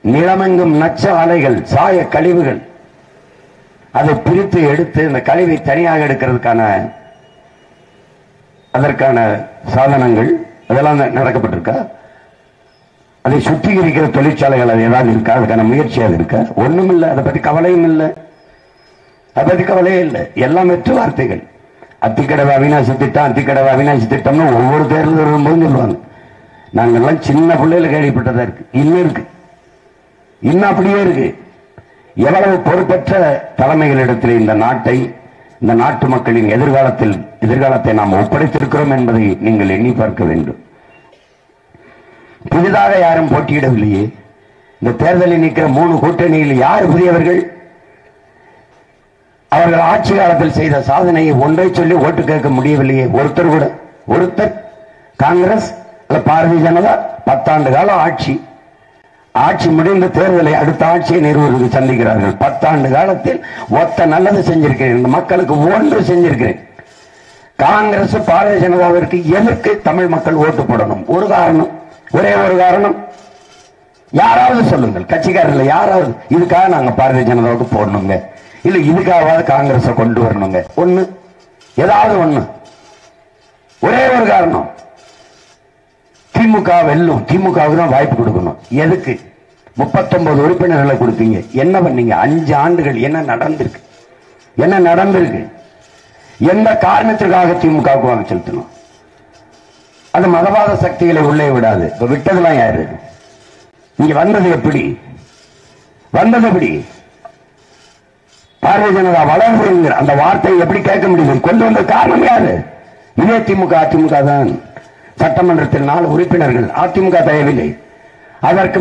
நிலமெங்கும் நச்ச அலைகள், சாய கழிவுகள், அதை பிரித்து எடுத்து இந்த கழிவை தனியாக எடுக்கிறதுக்கான அதற்கான சாதனங்கள் அதெல்லாம் நடக்கப்பட்டிருக்கா? அதை சுத்திகரிக்கிற தொழிற்சாலைகள் அது ஏதாவது இருக்கா? அதுக்கான முயற்சி அது இருக்கா? ஒண்ணும் இல்லை. அதை பத்தி கவலையும் இல்லை. அதை பத்தி கவலையே இல்லை. எல்லாம் வெற்று வார்த்தைகள். அத்திக்கடவை அவிநாசி திட்டம், அத்திக்கடவை அவிநாசி திட்டம்னு ஒவ்வொரு தேர்தல் வரும்போது சொல்லுவாங்க. நாங்கெல்லாம் சின்ன பிள்ளையில கேள்விப்பட்டதா இருக்கு. இன்னும் இருக்கு, இன்னும் அப்படியே இருக்கு. எவ்வளவு பொறுப்பற்ற தலைமைகளிடத்தில் இந்த நாட்டை, இந்த நாட்டு மக்களின் எதிர்காலத்தை நாம் ஒப்படைத்திருக்கிறோம் என்பதை நீங்கள் எண்ணி பார்க்க வேண்டும். புதிதாக யாரும் போட்டியிடவில்லையே. இந்த தேர்தலில் நிற்கிற 3 கூட்டணியில் யார் புதியவர்கள்? அவர்கள் ஆட்சி காலத்தில் செய்த சாதனையை ஒன்றை சொல்லி ஓட்டு கேட்க முடியவில்லையே. ஒருத்தர் கூட. ஒருத்தர் காங்கிரஸ் பாரதிய ஜனதா 10 ஆண்டு கால ஆட்சி முடிந்த தேர்தலை அடுத்த ஆட்சியை நிறுவனத்துக்கு சந்திக்கிறார்கள். 10 ஆண்டு காலத்தில் ஒத்த நல்லது செஞ்சிருக்கிறேன், இந்த மக்களுக்கு ஒன்று செஞ்சிருக்கிறேன். காங்கிரஸ் பாரதிய ஜனதாவிற்கு எதற்கு தமிழ் மக்கள் ஓட்டு போடணும்? ஒரு காரணம், ஒரே ஒரு காரணம். யாராவது சொல்லுங்கள், கட்சிக்காரர்கள் யாராவது இதுக்காக நாங்க பாரதிய ஜனதாவுக்கு போடணுங்க, இல்ல இதுக்காக காங்கிரஸ் கொண்டு வரணுங்க, ஒண்ணு, ஏதாவது ஒண்ணு, ஒரே ஒரு காரணம். திமுக வெல்லும், திமுகவுக்கு தான் வாய்ப்பு கொடுக்கணும். எதுக்கு? 39 உறுப்பினர்களை கொடுத்தீங்க, என்ன பண்ணீங்க? 5 ஆண்டுகள் என்ன நடந்திருக்கு? என்ன நடந்திருக்கு? எந்த காரணத்திற்காக திமுகவுக்கு வாக்கு செலுத்தணும்? அது மதவாத சக்திகளை உள்ளே விடாது. இப்ப விட்டதெல்லாம் யாரு? இங்க வந்தது எப்படி? பாரதிய ஜனதா வளர்ந்து அந்த வார்த்தையை எப்படி கேட்க முடியுது? கொண்டு வந்த காரணம் யாரு? இதே அதிமுக தான். சட்டமன்றத்தில் 4 உறுப்பினர்கள் அதிமுக தயவில்லை. அதற்கு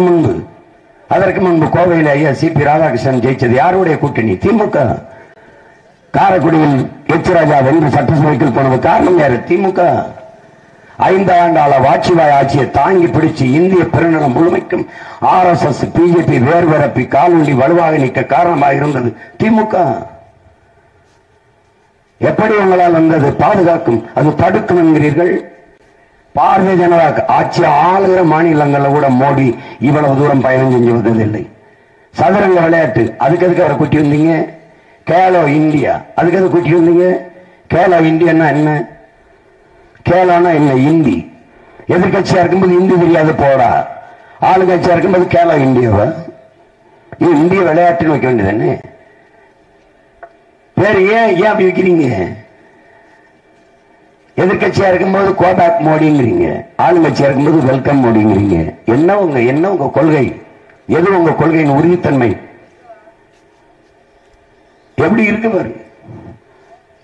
முன்பு கோவையில் ஐயா சிபி ராதாகிருஷ்ணன் ஜெயிச்சது யாருடைய கூட்டணி? திமுக. காரைக்குடியில் எச் ராஜா வென்று சட்டசபைக்கு போனது காரணம் யாரு? திமுக. 5 ஆண்டாள வாஜ்பாய் ஆட்சியை தாங்கி பிடிச்சு இந்திய பெருநிலம் முழுமைக்கும் RSS பிஜேபி வேர்வரப்பி காலூண்டி வலுவாக நிற்க காரணமாக இருந்தது திமுக. எப்படி உங்களால் வந்தது? பாதுகாக்கும், அது தடுக்கும் என்கிறீர்கள். பாரதிய ஜனதா ஆட்சி ஆளுகிற மாநிலங்களில் கூட மோடி இவ்வளவு தூரம் பயணம் செஞ்சு வந்ததில்லை. சதுரங்க விளையாட்டு, அதுக்கு எதுக்கு அவரை கூட்டி வந்தீங்க? கேலோ இந்தியா, அதுக்கு எதுக்கு கூட்டி வந்தீங்க? கேலோ இந்தியா என்ன? கேலோனா என்ன? இந்தி. எதிர்கட்சியா இருக்கும்போது இந்தி தெரியாது போடா, ஆளுங்கட்சியா இருக்கும்போது கேலோ இந்தியாவா? இந்திய விளையாட்டுன்னு வைக்க வேண்டியது என்ன? வேற ஏன் அப்படி வைக்கிறீங்க? எதிர்கட்சியா இருக்கும்போது கோபேக் மோடிங்கிறீங்க, ஆளுங்கட்சியா இருக்கும்போது வெல்கம் மோடிங்கிறீங்க. என்ன உங்க கொள்கை? எது உங்க கொள்கையின் உறுதித்தன்மை? எப்படி இருக்கு பாரு.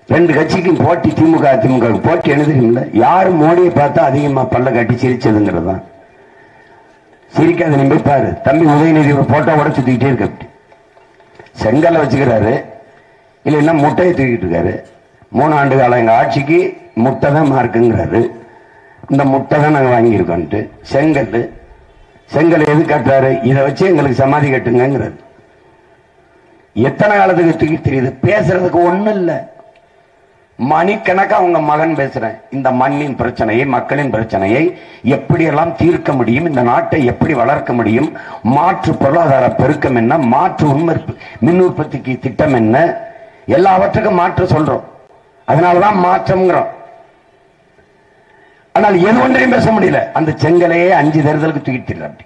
2 கட்சிக்கும் போட்டி, திமுக போட்டி எழுதுறீங்களா? யாரு மோடியை பார்த்தா அதிகமா பல்ல காட்டி சிரிச்சதுங்கிறது தான். சிரிக்காத நம்பி பாரு. தம்பி உதயநிதி ஒரு போட்டோவோட சுத்திக்கிட்டே இருக்க, செங்கல்ல வச்சுக்கிறாரு, இல்லைன்னா முட்டையை தூக்கிட்டு இருக்காரு. 3 ஆண்டு காலம் எங்க ஆட்சிக்கு முட்டை தான் மார்க்குங்கிறாரு. இந்த முட்டை தான் நாங்க வாங்கியிருக்கோன்ட்டு செங்கல் எது கட்டுறாரு? இதை வச்சு எங்களுக்கு சமாதி கட்டுங்கிறாரு. எத்தனை காலத்துக்கு தூக்கி தெரியுது? பேசுறதுக்கு ஒண்ணு இல்ல. மணிக்கணக்கா அவங்க மகன் பேசுறேன். இந்த மண்ணின் பிரச்சனையை, மக்களின் பிரச்சனையை எப்படியெல்லாம் தீர்க்க முடியும், இந்த நாட்டை எப்படி வளர்க்க முடியும், மாற்று பொருளாதார பெருக்கம் என்ன, மாற்று மின் உற்பத்திக்கு திட்டம் என்ன, எல்லாவற்றுக்கும் மாற்று சொல்றோம். அதனாலதான் மாற்றம்ங்கிறோம். ஆனால் எது ஒன்றையும் பேச முடியல. அந்த செங்கலையே 5 தேர்தலுக்கு தூக்கிட்டு அப்படி.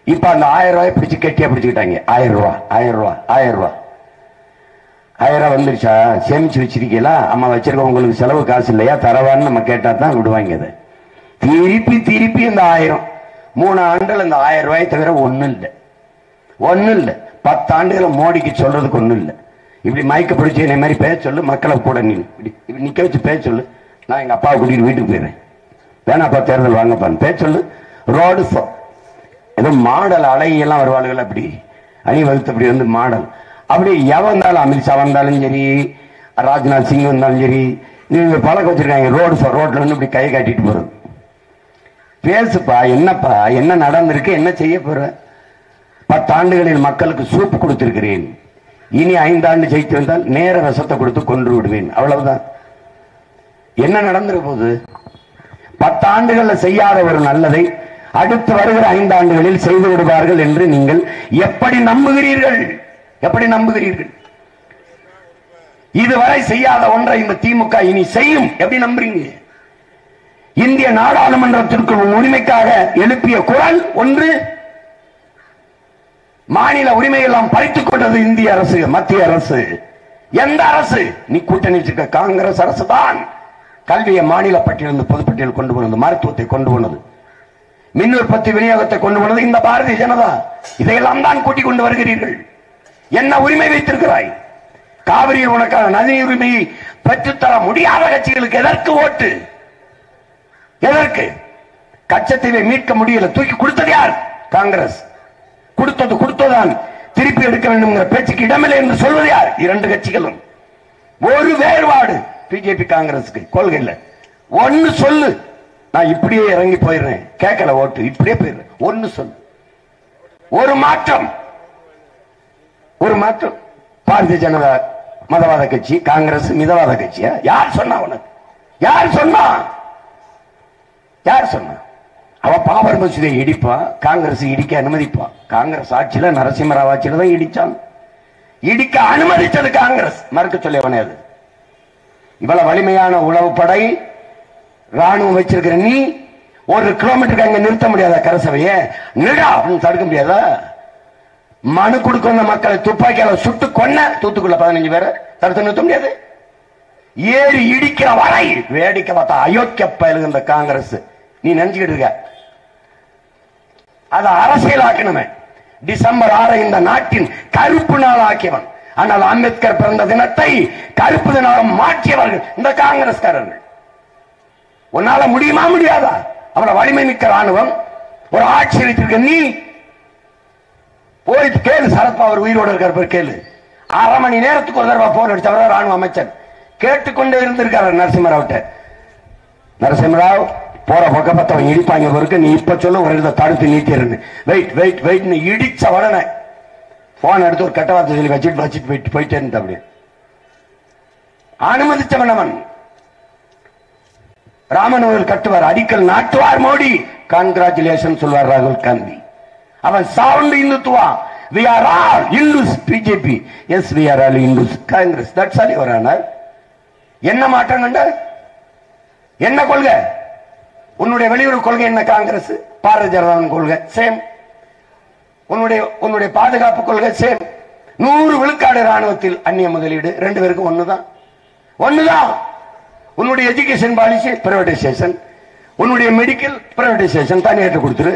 இப்ப அந்த 1000 ரூபாய் பிடிச்சு கெட்டியா பிடிச்சுக்கிட்டாங்க. 1000 ரூபாய் வந்துருச்சா? சேமிச்சு வச்சிருக்கீங்களா? அம்மா வச்சிருக்க, உங்களுக்கு செலவு காசு இல்லையா? தரவான்னு நம்ம கேட்டா தான் விடுவாங்க. அதை திருப்பி இந்த 1000 3 ஆண்டுகள் இந்த 1000 ரூபாய் தவிர ஒண்ணும் இல்லை. 10 ஆண்டுகளை மோடிக்கு சொல்றதுக்கு ஒண்ணும் இல்லை. இப்படி மயக்க பிடிச்சி என்ன மாதிரி பேச சொல்லு, மக்களை கூட இப்படி நிக்க வச்சு பேச சொல்லு. நான் எங்க அப்பாவை கூட்டிட்டு வீட்டுக்கு போயிடுறேன், வேணாப்பா தேர்தல் வாங்கப்பான்னு பேச சொல்லு. ரோடு ஏதோ மாடல் அழகியெல்லாம் வருவாளுகள், அப்படி அணிவகுத்து அப்படி வந்து மாடல் அப்படி எவன் வந்தாலும், அமித்ஷா வந்தாலும் சரி, ராஜ்நாத் சிங் வந்தாலும் சரி, நீங்க பழக்க வச்சிருக்காங்க. ரோட்ல வந்து இப்படி கை காட்டிட்டு போறது. பேசுப்பா, என்னப்பா, என்ன நடந்திருக்கு, என்ன செய்ய போற? 10 ஆண்டுகளில் மக்களுக்கு சூப்பு கொடுத்திருக்கிறேன், இனி 5 ஆண்டு ஜெயித்து வந்தால் நேர ரசத்தை கொடுத்து கொன்று விடுவேன், அவ்வளவுதான். என்ன நடந்துற போது? 10 ஆண்டுகள்ல செய்யாத ஒரு நல்லதை அடுத்து வருகிற 5 ஆண்டுகளில் செய்து விடுவார்கள் என்று நீங்கள் எப்படி நம்புகிறீர்கள்? எப்படி நம்புகிறீர்கள்? இதுவரை செய்யாத ஒன்றை இந்த திமுக இனி செய்யும் எப்படி நம்புறீங்க? இந்திய நாடாளுமன்றத்திற்கு உரிமைக்காக எழுப்பிய குரல் ஒன்று. மாநில உரிமை எல்லாம் பறித்துக் கொண்டது இந்திய அரசு, மத்திய அரசு. எந்த அரசு? நீ கூட்டணி வச்சிருக்க காங்கிரஸ் அரசு தான் கல்வியை மாநில பட்டியலிருந்து பொதுப்பட்டியல் கொண்டு போனது, மருத்துவத்தை கொண்டு போனது, மின் உற்பத்தி விநியோகத்தை கொண்டு போனது இந்த பாரதிய ஜனதா. இதையெல்லாம் தான் கூட்டிக் கொண்டு வருகிறீர்கள். என்ன உரிமை வைத்திருக்கிறாய்? காவிரியில் உனக்கான நதி உரிமையை பெற்றுத்தர முடியாத கட்சிகளுக்கு எதற்கு ஓட்டு? எதற்கு? கச்சத்தீவை மீட்க முடியல, தூக்கி கொடுத்தது யார்? காங்கிரஸ். கொடுத்ததுதான், திருப்பி எடுக்க வேண்டும் பேச்சுக்கு இடமில்லை என்று சொல்வது யார்? 2 கட்சிகளும். ஒரு வேறுபாடு பிஜேபி காங்கிரஸுக்கு கொள்கையில். ஒன்னு சொல்லு, நான் இப்படியே இறங்கி போயிடுறேன், கேட்கல ஓட்டு, இப்படியே போயிடுறேன். ஒன்னு சொல்லு, ஒரு மாற்றம். ஒரு மாற்றம். பாரதிய ஜனதா மதவாத கட்சி, காங்கிரஸ் மிதவாத கட்சியா? யார் சொன்னா உனக்கு? யார் சொன்னா? யார் சொன்னா? அவ பாபர் மசூதியை இடிப்பான், காங்கிரஸ் இடிக்க அனுமதிப்பான். காங்கிரஸ் ஆட்சியில நரசிம்மராவ் ஆட்சியில தான் இடிச்சான். இடிக்க அனுமதிச்சது காங்கிரஸ், மறுக்க சொல்லியவனே. அது இவ்வளவு வலிமையான உளவுப்படை ராணுவம் வச்சிருக்கிற நீ 1 கிலோமீட்டருக்கு அங்க நிறுத்த முடியாத கரசவையை நிடா அப்படின்னு தடுக்க முடியாதா? மனு கொடுக்கிற மக்களை துப்பாக்கியால சுட்டு கொன்ன தூத்துக்குள்ள 15 பேரை தடுத்து நிறுத்த முடியாது. ஏறி இடிக்கிற வரை வேடிக்கை பார்த்தா அயோக்கிய பயலுகின்ற காங்கிரஸ். நீ நினைச்சுக்கிட்டு இருக்க அதை அரசியலாக்கணுமே. டிசம்பர் 6 இந்த நாட்டின் கருப்பு நாள் ஆக்கியவன். ஆனால் அம்பேத்கர் பிறந்த தினத்தை கருப்பு தினம் மாற்றியவர்கள் இந்த காங்கிரஸ்காரர்கள். உன்னால முடியுமா? முடியாதா? அவளை வலிமை மிக்க ராணுவம், ஒரு ஆட்சி வைத்திருக்க நீ போய் கேளு. சரத்பவார் உயிரோடு இருக்கிற கேளு. 1/2 மணி நேரத்துக்கு ஒரு தடவை போன் அடிச்சவர் ராணுவ அமைச்சர் கேட்டுக்கொண்டே இருந்திருக்காரு நரசிம்மராவ்ட்ட. நரசிம்மராவ் போற பக்கம் பார்த்தவன் இடிப்பாங்க இருக்கு, நீ இப்ப சொல்ல ஒரு இடத்தை தடுத்து நீட்டிரு. வெயிட் வெயிட் வெயிட் இடிச்ச உடனே போன் எடுத்து ஒரு கெட்ட வார்த்தை சொல்லி வச்சுட்டு போயிட்டே இருந்த. அப்படி அனுமதிச்சவன் அவன். ராமன் கட்டுவார், அடிக்கல் நாட்டுவார் மோடி, கங்க்ராச்சுலேஷன் சொல்வார் ராகுல் காந்தி. அவன் sound Hindutva. We are all Hindus, BJP. Yes, we are all Hindus. Congress. That's all your honor. என்ன மாற்றம் கண்ட? என்ன கொள்கை? உன்னுடைய வெளியுறவு கொள்கை என்ன? காங்கிரஸ். பாரதிய ஜனதா கொள்கை சேம். உன்னுடைய பாதுகாப்பு கொள்கை சேம். 100 விழுக்காடு ராணுவத்தில் அந்நிய முதலீடு. 2 பேருக்கும் ஒண்ணுதான். உன்னுடைய எஜுகேஷன் பாலிசி பிரைவேடைசேஷன், உன்னுடைய மெடிக்கல் பிரைவேடைசேஷன், தனியாற்ற கொடுத்துரு.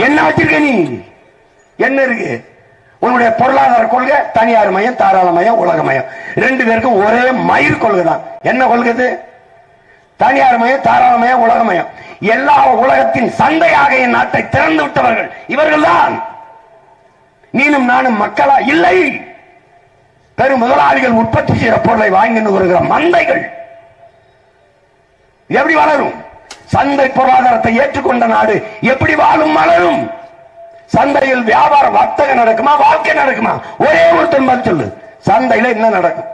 என்ன வச்சிருக்க நீ? என்ன இருக்கு? உன்னுடைய பொருளாதார கொள்கை தனியார் மயம், தாராள மயம், உலக மயம். 2 பேருக்கும் ஒரே மயிர் கொள்கை தான். என்ன கொள்கை? தனியார் மயம், தாராள மயம், உலக மயம். எல்லா உலகத்தின் சந்தையாக என் நாட்டை திறந்து விட்டவர்கள் இவர்கள் தான். நீனும் நானும் மக்களா? இல்லை. பெரும் முதலாளிகள் உற்பத்தி செய்கிற பொருளை வாங்கி வருகிற மந்தைகள். எப்படி வளரும்? சந்தை பொருளாதாரத்தை ஏற்றுக்கொண்ட நாடு எப்படி வாழும், மலரும்? சந்தையில் வியாபார வர்த்தகம் நடக்குமா, வாழ்க்கை நடக்குமா? ஒரே ஒருத்தன் பதில் சொல்லு. சந்தையில என்ன நடக்கும்?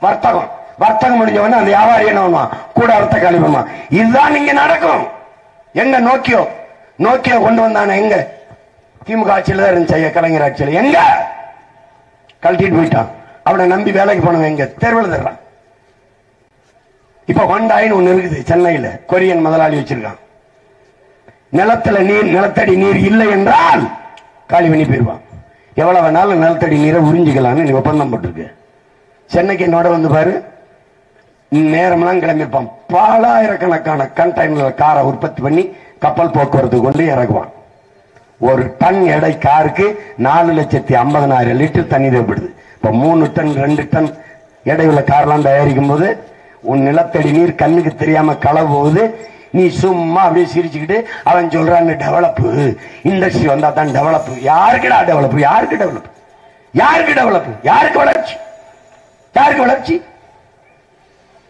வர்த்தகம் முடிஞ்சவன அந்த வியாபாரி என்ன பண்ணுவான்? கூட அர்த்த கழிவுமா. இதுதான் இங்க நடக்கும். எங்க நோக்கியோ கொண்டு வந்தான? எங்க திமுக ஆட்சியில தான் இருந்துச்சு, கலைஞர் ஆட்சியில் எங்க கழட்டிட்டு போயிட்டான். அவனை நம்பி வேலைக்கு போனவன் எங்க தேர்வு தர்றான். இப்ப ஹோண்டாயின்னு ஒண்ணு இருக்குது சென்னையில, கொரியன் முதலாளி வச்சிருக்கான். நிலத்தடி நீர் இல்லை என்றால் காலி பண்ணி போயிருவான். எவ்வளவு வேணாலும் நிலத்தடி நீரை உறிஞ்சிக்கலாம்னு நீ ஒப்பந்தம் போட்டிருக்கு. சென்னைக்கு என்னோட வந்து பாரு, நேரம்லாம் கிளம்பியிருப்பான். பலாயிரக்கணக்கான கண்டெய்னர் காரை உற்பத்தி பண்ணி கப்பல் போக்குவரத்து கொண்டு இறக்குவான். 1 டன் எடை காருக்கு 4,50,000 லிட்டர் தண்ணி தேவைப்படுது. இப்ப 3 டன் 2 டன் எடை உள்ள கார்லாம் தயாரிக்கும் போது உன் நிலத்தடி நீர் கண்ணுக்கு தெரியாம களவு போகுது. நீ சும்மா அப்படியே சிரிச்சுக்கிட்டு அவன் சொல்றான் டெவலப், இண்டஸ்ட்ரி வந்தா தான் டெவலப். யாருக்குடா டெவலப்? யாருக்கு டெவலப்? யாருக்கு டெவலப்? யாருக்கு வளர்ச்சி? யாருக்கு வளர்ச்சி?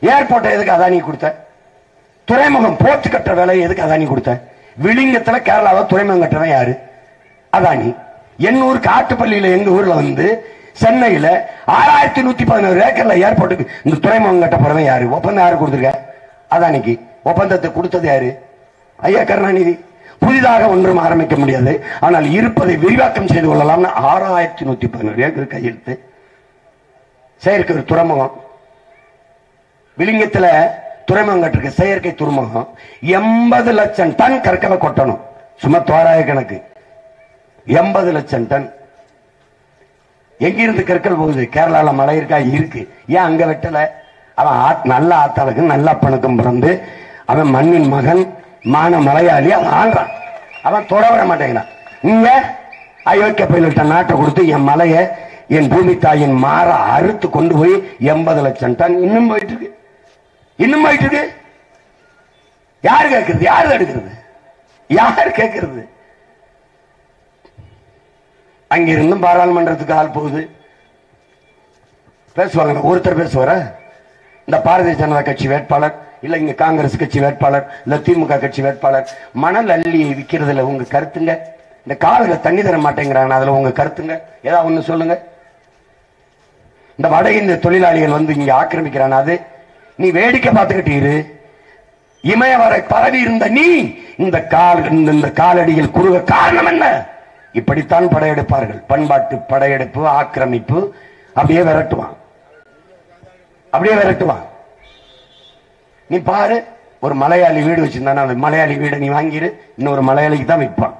ஏர்போர்ட் எதுக்கு அதானி கொடுத்த? துறைமுகம் போர்ட் கட்டுற வேலை எதுக்கு அதானி கொடுத்த? விளிங்கத்துல கேரளாவை துறைமுகம் கட்டுறவன் யாரு? அதானி. என் ஊர் காட்டுப்பள்ளியில எங்க ஊர்ல வந்து சென்னையில 6111 ஏக்கர்ல ஏர்போர்ட்டுக்கு இந்த துறைமுகம் கட்ட போறவன் யாரு? ஒப்பந்தம் யாரு கொடுத்துருக்க? அதானிக்கு. ஒப்பந்தத்தை கொடுத்தது யாரு? ஐயா கருணாநிதி. புதிதாக ஒன்றும் ஆரம்பிக்க முடியாது. ஆனால் இருப்பதை விரிவாக்கம் செய்து கொள்ளலாம். 6111 ஏக்கர் கையெழுத்து. செயற்கை ஒரு துறைமுகம் விலிங்கத்துல துறைமுகம் கட்டிருக்கு. செயற்கை துறைமுகம் 80 லட்சம் டன் கற்களை கொட்டணும். சும்மா தோராய கணக்கு 80 லட்சம் டன். எங்கிருந்து கற்கள் போகுது? கேரளால மழை இருக்கா? இருக்கு. ஏன் அங்க வெட்டல? அவன் நல்ல ஆத்தாளுக்கும் நல்ல அப்பனுக்கும் பிறந்து அவன் மண்ணின் மகன், மான மலையாளி. அவன் ஆள்றான், அவன் தொட வர மாட்டேங்கிறான். இங்க அயோக்கிய பயில்கிட்ட நாட்டை கொடுத்து என் மலைய, என் பூமி தாயின் மாற அறுத்து கொண்டு போய் 80 லட்சம் டன் இன்னும் போயிட்டு இருக்கு, இன்னும் போயிட்டு இருக்கு. யாரு கேட்கறது? யாரு எடுக்கிறது? யார் கேட்கறது? அங்கிருந்தும் பாராளுமன்றத்துக்கு ஆள் போகுது. பேசுவாங்க, ஒருத்தர் பேசுவார. இந்த பாரதிய ஜனதா கட்சி வேட்பாளர், இல்ல இங்க காங்கிரஸ் கட்சி வேட்பாளர், இல்ல திமுக கட்சி வேட்பாளர் மணல் அள்ளி விற்கிறதுல உங்க கருத்துங்க. இந்த காவில தண்ணி தர மாட்டேங்கிறாங்க, அதுல உங்க கருத்துங்க. ஏதாவது ஒண்ணு சொல்லுங்க. இந்த வட இந்திய தொழிலாளிகள் வந்து இங்க ஆக்கிரமிக்கிறான், அது நீ வேடிக்கை பார்த்துக்கிட்டு இரு. இமய வரை பரவி இருந்த நீ இந்த காலடியில் குறுக காரணம் என்ன? இப்படித்தான் படையெடுப்பார்கள். பண்பாட்டு படையெடுப்பு, ஆக்கிரமிப்பு, அப்படியே விரட்டுவான், அப்படியே விரட்டுவான். நீ பாரு, ஒரு மலையாளி வீடு வச்சிருந்தானா, அந்த மலையாளி வீடை நீ வாங்கிடு, இன்னொரு மலையாளிக்கு தான் விற்பான்.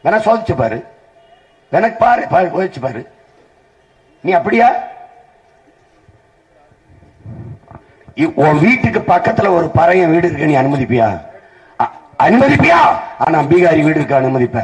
வேணா சோதிச்சு பாரு, எனக்கு பாரு, போயிச்சு பாரு. நீ அப்படியா? உன் வீட்டுக்கு பக்கத்துல ஒரு பறைய வீடு இருக்கு, நீ அனுமதிப்பியா? அனுமதிப்பியா? ஆனா பீகாரி வீடு இருக்கு, அனுமதிப்ப?